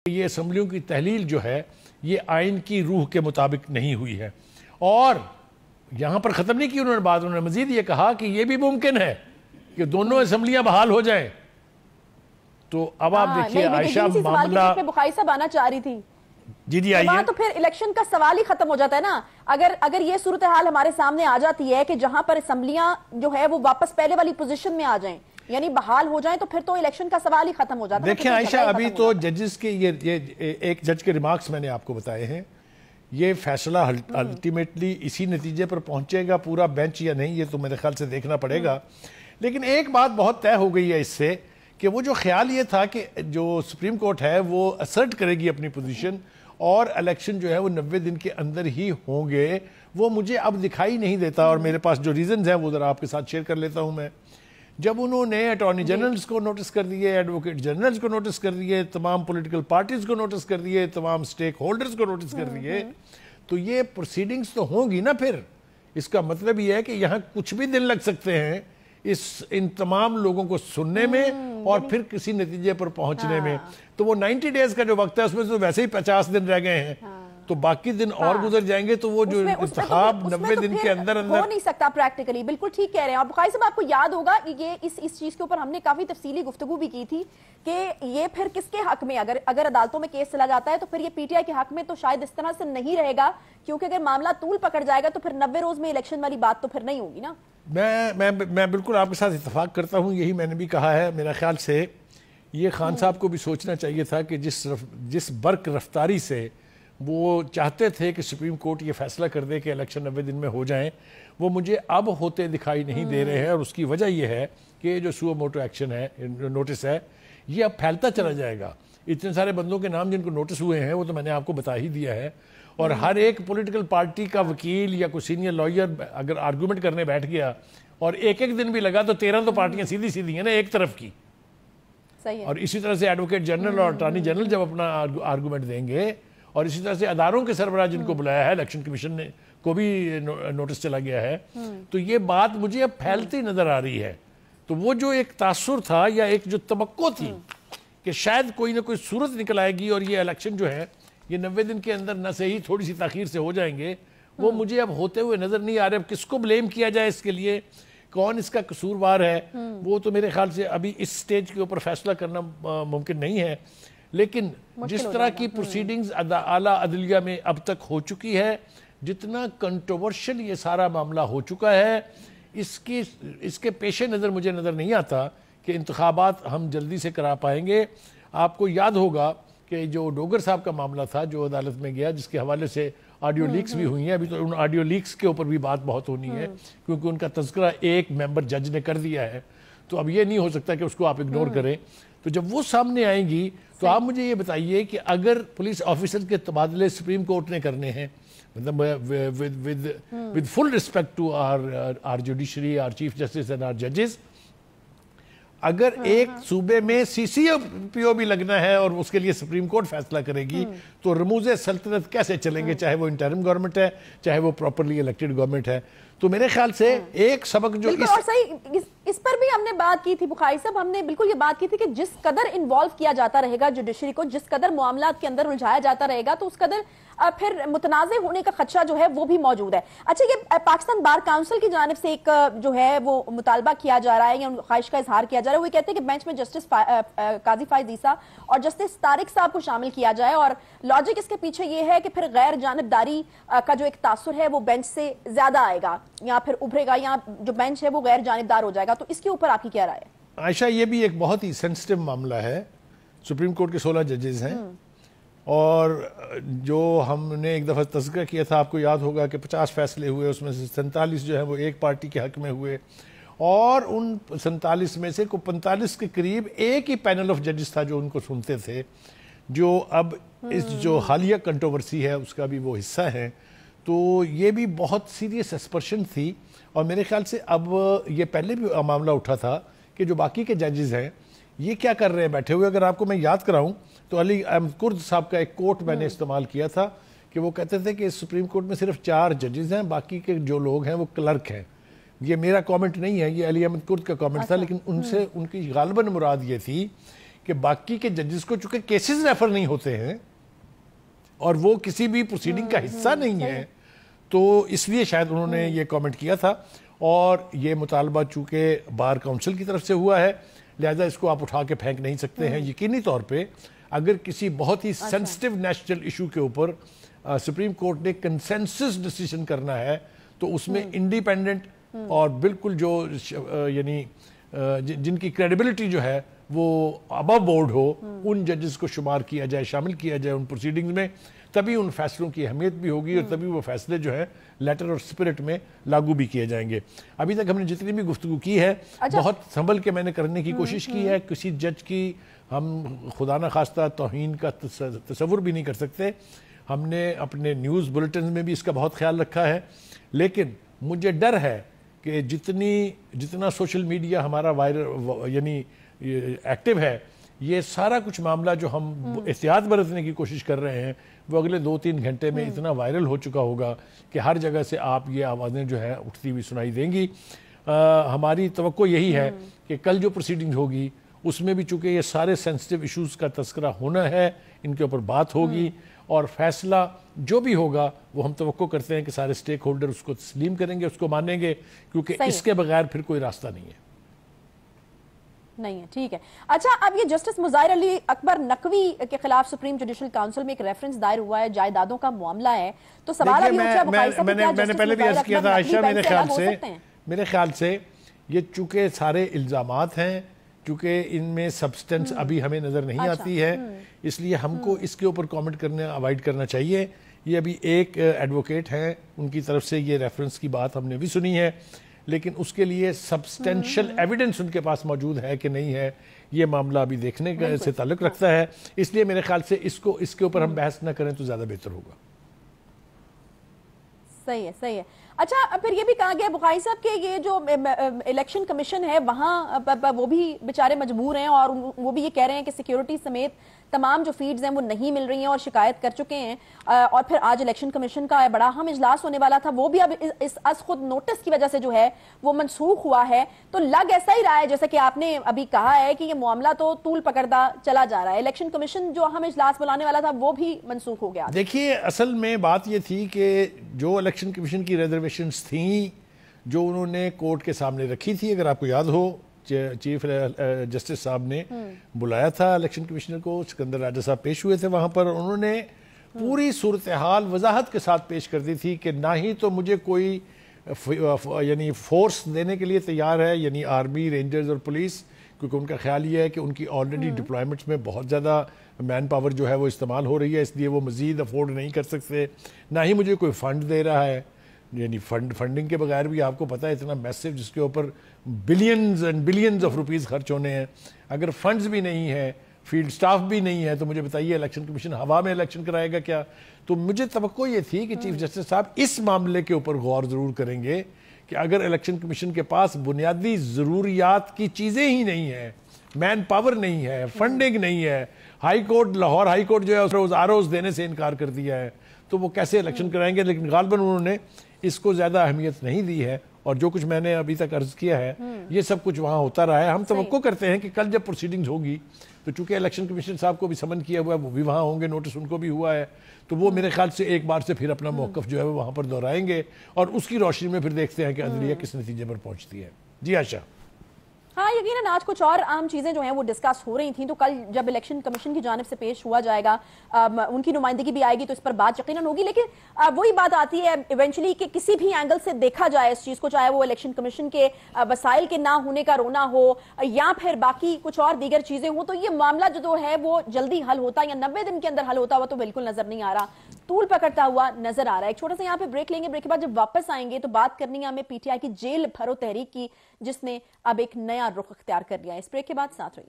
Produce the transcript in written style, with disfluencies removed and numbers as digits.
یہ اسمبلیوں کی تحلیل جو ہے یہ آئین کی روح کے مطابق نہیں ہوئی ہے. اور یہاں پر ختم نہیں کی انہوں نے بات, انہوں نے مزید یہ کہا کہ یہ بھی ممکن ہے کہ دونوں اسمبلیاں بحال ہو جائیں. تو اب آپ دیکھیے عائشہ معاملہ بخاری صاحب آنا چاہ رہی تھی. جی آئیے. تو پھر الیکشن کا سوال ہی ختم ہو جاتا ہے نا. اگر یہ صورتحال ہمارے سامنے آ جاتی ہے کہ جہاں پر اسمبلیاں جو ہے وہ واپس پہلے والی پوزیشن میں آ جائیں, یعنی بحال ہو جائیں, تو پھر تو الیکشن کا سوال ہی ختم ہو جاتا ہے. دیکھیں عائشہ, ابھی تو ججز کے یہ ایک جج کے ریمارکس میں نے آپ کو بتائے ہیں, یہ فیصلہ الٹیمیٹلی اسی نتیجے پر پہنچے گا پورا بینچ یا نہیں, یہ تو میرے خیال سے دیکھنا پڑے گا. لیکن ایک بات بہت طے ہو گئی ہے اس سے کہ وہ جو خیال یہ تھا کہ جو سپریم کورٹ ہے وہ اسرٹ کرے گی اپنی پوزیشن اور الیکشن جو ہے وہ 90 دن کے اندر ہی ہوں گے, وہ مجھے اب دکھائی نہیں دیتا. اور میرے پاس جو ریزنز ہیں وہ ذرا آپ کے ساتھ شیئر کر لیتا ہوں میں. جب انہوں نے اٹارنی جنرلز کو نوٹس کر دیے, ایڈوکیٹ جنرلز کو نوٹس کر دیے, تمام پولیٹیکل پارٹیز کو نوٹس کر دیے, تمام سٹیک ہولڈرز کو نوٹس کر دیے, تو یہ پروسیڈنگز تو ہوں گی نا. پھر اس کا مطلب یہ ہے کہ یہاں کچھ بھی دن لگ سکتے ہیں ان تمام لوگوں کو سننے میں اور پھر کسی نتیجے پر پہنچنے میں. تو وہ 90 ڈیز کا جو وقت ہے اس میں تو ویسے ہی 50 دن رہ گئے ہیں, تو باقی دن اور گزر جائیں گے, تو وہ جو انتخاب 90 دن کے اندر ہو نہیں سکتا پریکٹیکلی. بالکل ٹھیک کہہ رہے ہیں آپ بخاری صاحب. آپ کو یاد ہوگا کہ اس چیز کے اوپر ہم نے کافی تفصیلی گفتگو بھی کی تھی کہ یہ پھر کس کے حق میں, اگر عدالتوں میں کیس چلا جاتا ہے تو پھر یہ پی ٹی آئی کے حق میں تو شاید اس طرح سے نہیں رہے گا, کیونکہ اگر معاملہ طول پکڑ جائے گا تو پھر 90 روز میں الیکشن والی بات تو پھر نہیں ہوگی نا. میں بالکل آپ کے ساتھ اتفاق کرتا ہوں, یہی میں نے بھی کہا ہے. میرا خیال سے یہ خان صاحب کو بھی سوچنا چاہیے تھا کہ جس برق رفتاری سے وہ چاہتے تھے کہ سپریم کورٹ یہ فیصلہ کر دے کہ الیکشن 90 دن میں ہو جائیں, وہ مجھے اب ہوتے دکھائی نہیں دے رہے ہیں. اور اس کی وجہ یہ ہے کہ جو سو موٹو ایکشن ہے, نوٹس ہے, یہ اب پھیلتا چلا جائے گا. اتنے سارے بندوں کے نام جن کو نوٹس ہوئے ہیں وہ تو میں نے آپ کو بتا ہی دیا ہے, اور ہر ایک پولیٹیکل پارٹی کا وکیل یا کوئی سینئر لائر اگر آرگومنٹ کرنے بیٹھ گیا اور ایک دن بھی لگا تو 13 تو پارٹیاں سیدھی ہیں نا ایک طرف کی. اور اسی طرح سے ایڈوکیٹ جنرل اور اٹارنی جنرل جب اپنا آرگومنٹ دیں گے, اور اسی طرح سے اداروں کے سربراہ جن کو بلایا ہے, الیکشن کمیشن کو بھی نوٹس چلا گیا ہے, تو یہ بات مجھے اب پھیلتی نظر آ رہی ہے. تو وہ جو ایک تاثر تھا یا ایک جو توقع تھی کہ شاید کوئی نہ کوئی صورت نکل آئے گی اور یہ الیکشن جو ہے یہ 90 دن کے اندر نہ صحیح تھوڑی سی تاخیر سے ہو جائیں گے, وہ مجھے اب ہوتے ہوئے نظر نہیں آ رہے. اب کس کو بلیم کیا جائے اس کے لیے, کون اس کا قصوروار ہے, وہ تو میرے خیال سے ابھی اس سٹیج کے اوپر فیصلہ کرنا ممکن نہیں ہے. لیکن جس طرح کی پروسیڈنگز اعلیٰ عدلیہ میں اب تک ہو چکی ہے, جتنا کنٹروورشل یہ سارا معاملہ ہو چکا ہے, اس کے پیش نظر مجھے نظر نہیں آتا کہ انتخابات ہم جلدی سے کرا پائیں گے. آپ کو یاد ہوگا کہ جو ڈوگر صاحب کا معاملہ تھا جو عدالت میں گیا, جس کے حوالے سے آڈیو لیکس بھی ہوئی ہیں, ابھی تو ان آڈیو لیکس کے اوپر بھی بات بہت ہونی ہے کیونکہ ان کا تذکرہ ایک ممبر جج نے کر دیا ہے, تو اب یہ نہیں ہو سکتا کہ اس کو آپ اگنور کریں. تو جب وہ سامنے آئیں گی تو آپ مجھے یہ بتائیے کہ اگر پولیس آفیسر کے تبادلے سپریم کورٹ نے کرنے ہیں, مطلب with full respect to our judiciary, our chief justice and our judges, اگر ایک صوبے میں سی سی پی او بھی لگنا ہے اور اس کے لیے سپریم کورٹ فیصلہ کرے گی, تو رموز سلطنت کیسے چلیں گے, چاہے وہ انٹرم گورنمنٹ ہے, چاہے وہ پراپرلی الیکٹڈ گورنمنٹ ہے. تو میرے خیال سے ایک سبق جو اس پر بھی ہم نے بات کی تھی بخاری صاحب, ہم نے بالکل یہ بات کی تھی کہ جس قدر انوالو کیا جاتا رہے گا جوڈیشری کو, جس قدر معاملات کے اندر الجھایا جاتا رہے گا, تو اس قدر پھر متنازع ہونے کا خدشہ جو ہے وہ بھی موجود ہے. اچھا, یہ پاکستان بار کاؤنسل کی جانب سے ایک جو ہے وہ مطالبہ کیا جا رہا ہے یا خواہش کا اظہار کیا جا رہا ہے, وہ کہتے ہیں کہ بینچ میں جسٹس قاضی فائز عیسیٰ اور جسٹس طارق صاحب کو شامل کیا جائے, اور لاجک اس کے پیچھے یہ ہے کہ پھر غیر جانبداری کا جو ایک تاثر ہے وہ بینچ سے زیادہ آئے گا یا پھر ابھرے گا, یا جو بینچ ہے وہ غیر جانبدار ہو جائے گا. تو اس کے اوپر آپ کی کیا رائے ہے؟ عائشہ, یہ بھی ایک بہت ہی سینسٹیو معاملہ ہے. سپریم کورٹ کے 16 ججز ہیں, اور جو ہم نے ایک دفعہ تذکرہ کیا تھا, آپ کو یاد ہوگا کہ 50 فیصلے ہوئے, اس میں سے 47 جو ہیں وہ ایک پارٹی کے حق میں ہوئے, اور ان 47 میں سے 45 کے قریب ایک ہی پینل آف ججز تھا جو ان کو سنتے تھے, جو اب اس جو حالیہ کنٹروورسی ہے اس کا بھی وہ حصہ ہیں. تو یہ بھی بہت سیریس اسپرشن تھی, اور میرے خیال سے اب یہ پہلے بھی معاملہ اٹھا تھا کہ جو باقی کے ججز ہیں یہ کیا کر رہے ہیں بیٹھے ہوئے. اگر آپ کو میں یاد کراؤں تو علی احمد کرد صاحب کا ایک کوٹ میں نے استعمال کیا تھا کہ وہ کہتے تھے کہ سپریم کورٹ میں صرف 4 ججز ہیں, باقی کے جو لوگ ہیں وہ کلرک ہیں. یہ میرا کامنٹ نہیں ہے, یہ علی احمد کرد کا کامنٹ تھا, لیکن ان سے ان کی غالباً مراد یہ تھی کہ باقی کے ججز کو چونکہ کیسز ریفر نہیں ہوتے ہیں اور وہ کسی بھی پروسیڈنگ کا حصہ نہیں ہے، تو اس لیے شاید انہوں نے یہ کامنٹ کیا تھا. اور یہ مطالبہ چونکہ بار کونسل کی طرف سے ہوا ہے لہذا اس کو آپ اٹھا کے پھینک نہیں سکتے ہیں. یقینی طور پہ اگر کسی بہت ہی سینسٹیو نیشنل ایشو کے اوپر سپریم کورٹ نے کنسنسس ڈیسیژن کرنا ہے تو اس میں انڈیپینڈنٹ اور بالکل جو یعنی جن کی کریڈیبلٹی جو ہے وہ ابو بورڈ ہو ان ججز کو شمار کیا جائے، شامل کیا جائے ان پروسیڈنگز میں، تبھی ان فیصلوں کی اہمیت بھی ہوگی اور تبھی وہ فیصلے جو ہے لیٹر اور سپرٹ میں لاگو بھی کیے جائیں گے. ابھی تک ہم نے جتنی بھی گفتگو کی ہے بہت سنبھل کے میں نے کرنے کی کوشش کی ہے. کسی جج کی ہم خدا نہ خواستہ توہین کا تصور بھی نہیں کر سکتے. ہم نے اپنے نیوز بلٹنز میں بھی اس کا بہت خیال رکھا ہے، لیکن مجھے ڈر ہے کہ جتنا سوشل میڈیا ہمارا یعنی ایکٹیو ہے، یہ سارا کچھ معاملہ جو ہم احتیاط برتنے کی کوشش کر رہے ہیں وہ اگلے 2-3 گھنٹے میں اتنا وائرل ہو چکا ہوگا کہ ہر جگہ سے آپ یہ آوازیں جو ہیں اٹھتی ہوئی سنائی دیں گی. ہماری توقع یہی ہے کہ کل جو پروسیڈنگ ہوگی اس میں بھی چونکہ یہ سارے سینسٹیو ایشوز کا تذکرہ ہونا ہے، ان کے اوپر بات ہوگی اور فیصلہ جو بھی ہوگا وہ ہم توقع کرتے ہیں کہ سارے سٹیک ہولڈر اس کو تسلیم کریں گے، اس کو مانیں گے، کیونکہ اس کے بغیر پھر کوئی راستہ نہیں ہے. ٹھیک ہے. اچھا، اب یہ جسٹس مظاہر علی اکبر نقوی کے خلاف سپریم جوڈیشل کاؤنسل میں ایک ریفرنس دائر ہوا ہے، جائیدادوں کا معاملہ ہے، تو سوال ابھی اٹھا بخاری صاحب کہ کیا جسٹس پہلے بھی عرض کیا تھا عائشہ، میرے خیال سے یہ چونکہ سارے الزامات ہیں، چونکہ ان میں سبسٹنس ابھی ہمیں نظر نہیں آتی ہے، اس لیے ہم کو اس کے اوپر کامنٹ کرنا اوائڈ کرنا چاہیے. یہ ابھی ایک ایڈوکیٹ ہیں، ان کی طرف سے یہ ریفرنس کی بات ہم نے بھی سنی ہے، لیکن اس کے لیے سبسٹینشل ایویڈنس ان کے پاس موجود ہے کہ نہیں ہے، یہ معاملہ ابھی دیکھنے سے تعلق رکھتا ہے. اس لیے میرے خیال سے اس کے اوپر ہم بحث نہ کریں تو زیادہ بہتر ہوگا. صحیح ہے. اچھا، پھر یہ بھی کہا گیا بخاری صاحب کہ یہ جو الیکشن کمیشن ہے وہاں وہ بھی بیچارے مجبور ہیں اور وہ بھی یہ کہہ رہے ہیں کہ سیکیورٹی سمیت تمام جو فیڈز ہیں وہ نہیں مل رہی ہیں اور شکایت کر چکے ہیں. اور پھر آج الیکشن کمیشن کا بڑا اہم اجلاس ہونے والا تھا، وہ بھی اب اس از خود نوٹس کی وجہ سے جو ہے وہ منسوخ ہوا ہے. تو لگ ایسا ہی رہا ہے جیسا کہ آپ نے ابھی کہا ہے کہ یہ معاملہ تو طول پکڑتا چلا جا رہا ہے. الیکشن کمیشن جو اہم اجلاس بلانے والا تھا وہ بھی منسوخ ہو گیا. دیکھیے، اصل میں بات یہ تھی کہ جو الیکشن کمیشن کی ریزرویشنز تھیں جو انہوں نے کورٹ کے سامنے رکھی تھی، اگر آپ کو یاد ہو چیف جسٹس صاحب نے بلایا تھا الیکشن کمیشنر کو، سکندر راجہ صاحب پیش ہوئے تھے وہاں پر، انہوں نے پوری صورتحال وضاحت کے ساتھ پیش کر دی تھی کہ نہ ہی تو مجھے کوئی یعنی فورس دینے کے لیے تیار ہے، یعنی آرمی، رینجرز اور پولیس، کیونکہ ان کا خیال یہ ہے کہ ان کی آلریڈی ڈپلائمنٹس میں بہت زیادہ مین پاور جو ہے وہ استعمال ہو رہی ہے، اس لیے وہ مزید افورڈ نہیں کر سکتے. نہ ہی مجھے کوئی فنڈ دے رہا ہے، یعنی فنڈنگ کے بغیر بھی آپ کو پتہ ہے اتنا میسو جس کے اوپر billions and billions of rupees خرچ ہونے ہیں. اگر فنڈز بھی نہیں ہیں، فیلڈ سٹاف بھی نہیں ہے، تو مجھے بتائیے الیکشن کمیشن ہوا میں الیکشن کرائے گا کیا؟ تو مجھے توقع یہ تھی کہ چیف جسٹس صاحب اس معاملے کے اوپر غور ضرور کریں گے کہ اگر الیکشن کمیشن کے پاس بنیادی ضروریات کی چیزیں ہی نہیں ہیں، مین پاور نہیں ہے، فنڈنگ نہیں ہے، لاہور ہائی کورٹ جو ہے اس روز آروز دینے سے انکار کر دیا ہے، تو وہ کیسے الیکشن کرائیں گے؟ لیکن غالباً انہوں نے اس کو زیادہ اہمیت نہیں دی ہے، اور جو کچھ میں نے ابھی تک عرض کیا ہے یہ سب کچھ وہاں ہوتا رہا ہے. ہم توقع کرتے ہیں کہ کل جب پروسیڈنگز ہوگی تو چونکہ الیکشن کمیشن صاحب کو بھی سمن کیا ہوا ہے، وہ بھی وہاں ہوں گے، نوٹس ان کو بھی ہوا ہے، تو وہ میرے خیال سے ایک بار سے پھر اپنا موقف جو ہے وہاں پر دہرائیں گے اور اس کی روشنی میں پھر دیکھتے ہیں کہ عدلیہ کس نتیجے پر پہنچتی ہے. جی عائشہ. ہاں، یقیناً آج کچھ اور اہم چیزیں جو ہیں وہ ڈسکس ہو رہی تھیں، تو کل جب الیکشن کمیشن کی جانب سے پیش ہوا جائے گا، ان کی نمائندگی بھی آئے گی تو اس پر بات یقیناً ہوگی. لیکن وہی بات آتی ہے ایونچولی کہ کسی بھی اینگل سے دیکھا جائے اس چیز کو، چاہے وہ الیکشن کمیشن کے وسائل کے نہ ہونے کا رونا ہو یا پھر باقی کچھ اور دیگر چیزیں ہوں، تو یہ معاملہ جو ہے وہ جلدی حل ہوتا یا 90 دن کے اندر حل ہوتا ہوا تو بالکل نظر نہیں آ رہا، طول پکڑتا ہوا نظر آ رہا ہے. ایک چھوٹا سا یہاں پہ بریک لیں گے، بریک کے بعد جب واپس آئیں گے تو بات کرنی ہے ہمیں پی ٹی آئی کی جیل بھرو تحریک کی، جس نے اب ایک نیا رخ اختیار کر لیا ہے. اس بریک کے بعد ساتھ رہیے.